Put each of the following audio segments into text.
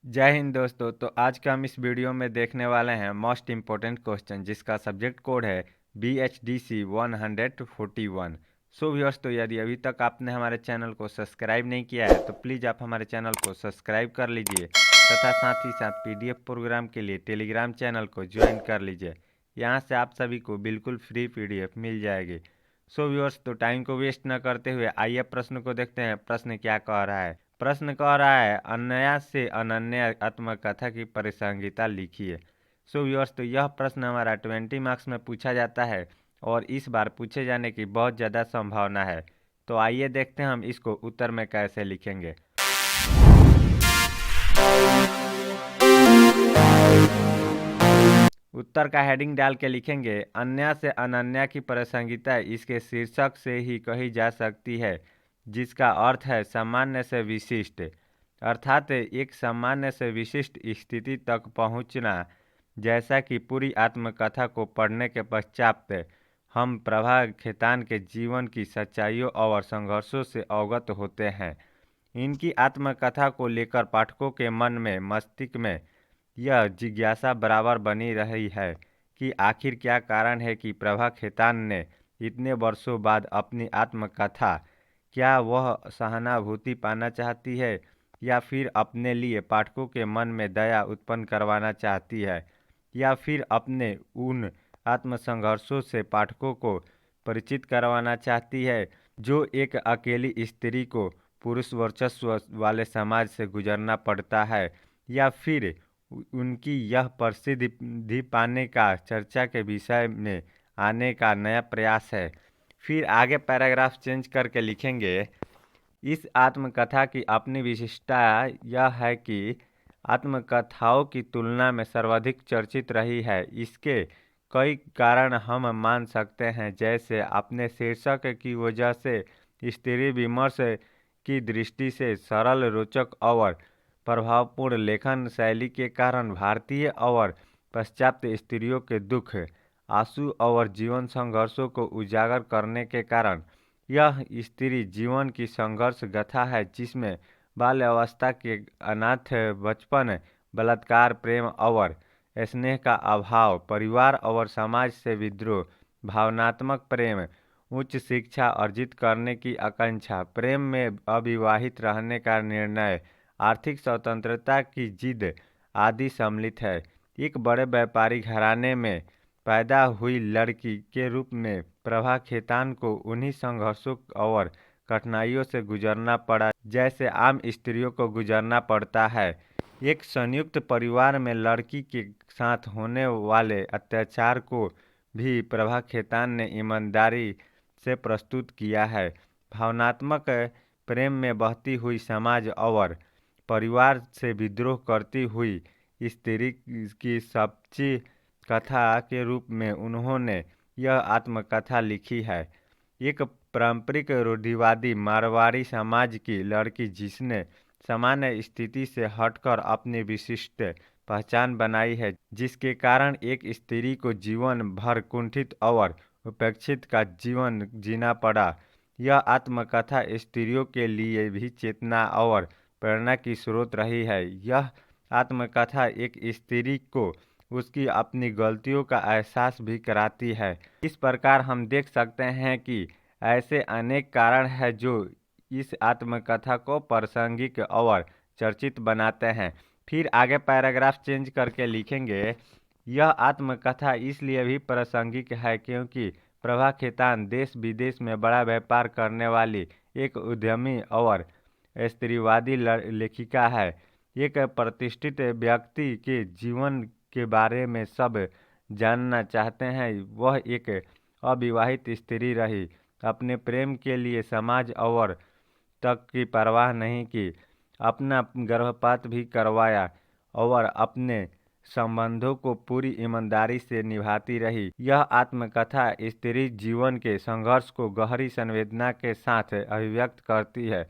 जय हिंद दोस्तों। तो आज का हम इस वीडियो में देखने वाले हैं मोस्ट इम्पोर्टेंट क्वेश्चन, जिसका सब्जेक्ट कोड है BHDC 141। सो व्यूअर्स, तो यदि अभी तक आपने हमारे चैनल को सब्सक्राइब नहीं किया है तो प्लीज़ आप हमारे चैनल को सब्सक्राइब कर लीजिए तथा साथ ही साथ PDF प्रोग्राम के लिए टेलीग्राम चैनल को ज्वाइन कर लीजिए। यहाँ से आप सभी को बिल्कुल फ्री PDF मिल जाएगी। सो व्यूअर्स, तो टाइम को वेस्ट न करते हुए आइए प्रश्न को देखते हैं। प्रश्न क्या कह रहा है? प्रश्न कह रहा है, अन्य से अनन्य आत्मकथा की प्रासंगिकता लिखिए। सो व्यूअर्स, तो यह प्रश्न हमारा 20 मार्क्स में पूछा जाता है और इस बार पूछे जाने की बहुत ज़्यादा संभावना है। तो आइए देखते हैं हम इसको उत्तर में कैसे लिखेंगे। उत्तर का हेडिंग डाल के लिखेंगे, अन्य से अनन्या की प्रासंगिकता इसके शीर्षक से ही कही जा सकती है, जिसका अर्थ है सामान्य से विशिष्ट। अर्थात एक सामान्य से विशिष्ट स्थिति तक पहुंचना, जैसा कि पूरी आत्मकथा को पढ़ने के पश्चात हम प्रभा खेतान के जीवन की सच्चाइयों और संघर्षों से अवगत होते हैं। इनकी आत्मकथा को लेकर पाठकों के मन में, मस्तिष्क में यह जिज्ञासा बराबर बनी रही है कि आखिर क्या कारण है कि प्रभा खेतान ने इतने वर्षों बाद अपनी आत्मकथा, क्या वह सहानुभूति पाना चाहती है या फिर अपने लिए पाठकों के मन में दया उत्पन्न करवाना चाहती है, या फिर अपने उन आत्मसंघर्षों से पाठकों को परिचित करवाना चाहती है जो एक अकेली स्त्री को पुरुष वर्चस्व वाले समाज से गुजरना पड़ता है, या फिर उनकी यह प्रसिद्धि पाने का चर्चा के विषय में आने का नया प्रयास है। फिर आगे पैराग्राफ चेंज करके लिखेंगे, इस आत्मकथा की अपनी विशिष्टता यह है कि आत्मकथाओं की तुलना में सर्वाधिक चर्चित रही है। इसके कई कारण हम मान सकते हैं, जैसे अपने शीर्षक की वजह से, स्त्री विमर्श की दृष्टि से, सरल, रोचक और प्रभावपूर्ण लेखन शैली के कारण, भारतीय और पाश्चात्य स्त्रियों के दुख, आंसू और जीवन संघर्षों को उजागर करने के कारण। यह स्त्री जीवन की संघर्ष गाथा है, जिसमें बाल्यावस्था के अनाथ बचपन, बलात्कार, प्रेम और स्नेह का अभाव, परिवार और समाज से विद्रोह, भावनात्मक प्रेम, उच्च शिक्षा अर्जित करने की आकांक्षा, प्रेम में अविवाहित रहने का निर्णय, आर्थिक स्वतंत्रता की जिद आदि सम्मिलित है। एक बड़े व्यापारी घराने में पैदा हुई लड़की के रूप में प्रभा खेतान को उन्हीं संघर्षों और कठिनाइयों से गुजरना पड़ा जैसे आम स्त्रियों को गुजरना पड़ता है। एक संयुक्त परिवार में लड़की के साथ होने वाले अत्याचार को भी प्रभा खेतान ने ईमानदारी से प्रस्तुत किया है। भावनात्मक प्रेम में बहती हुई समाज और परिवार से विद्रोह करती हुई स्त्री की सच्ची कथा के रूप में उन्होंने यह आत्मकथा लिखी है। एक पारंपरिक रूढ़िवादी मारवाड़ी समाज की लड़की, जिसने सामान्य स्थिति से हटकर अपनी विशिष्ट पहचान बनाई है, जिसके कारण एक स्त्री को जीवन भर कुंठित और उपेक्षित का जीवन जीना पड़ा। यह आत्मकथा स्त्रियों के लिए भी चेतना और प्रेरणा की स्रोत रही है। यह आत्मकथा एक स्त्री को उसकी अपनी गलतियों का एहसास भी कराती है। इस प्रकार हम देख सकते हैं कि ऐसे अनेक कारण हैं जो इस आत्मकथा को प्रासंगिक और चर्चित बनाते हैं। फिर आगे पैराग्राफ चेंज करके लिखेंगे, यह आत्मकथा इसलिए भी प्रासंगिक है क्योंकि प्रभा खेतान देश विदेश में बड़ा व्यापार करने वाली एक उद्यमी और स्त्रीवादी लेखिका है। एक प्रतिष्ठित व्यक्ति के जीवन के बारे में सब जानना चाहते हैं। वह एक अविवाहित स्त्री रही, अपने प्रेम के लिए समाज और तक की परवाह नहीं की, अपना गर्भपात भी करवाया और अपने संबंधों को पूरी ईमानदारी से निभाती रही। यह आत्मकथा स्त्री जीवन के संघर्ष को गहरी संवेदना के साथ अभिव्यक्त करती है।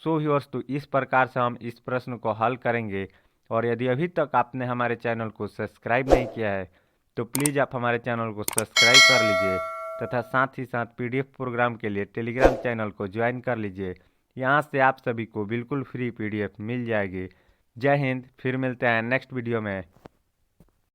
सो व्यूअर्स, तो इस प्रकार से हम इस प्रश्न को हल करेंगे। और यदि अभी तक आपने हमारे चैनल को सब्सक्राइब नहीं किया है तो प्लीज़ आप हमारे चैनल को सब्सक्राइब कर लीजिए तथा साथ ही साथ PDF प्रोग्राम के लिए टेलीग्राम चैनल को ज्वाइन कर लीजिए। यहाँ से आप सभी को बिल्कुल फ्री PDF मिल जाएगी। जय हिंद। फिर मिलते हैं नेक्स्ट वीडियो में।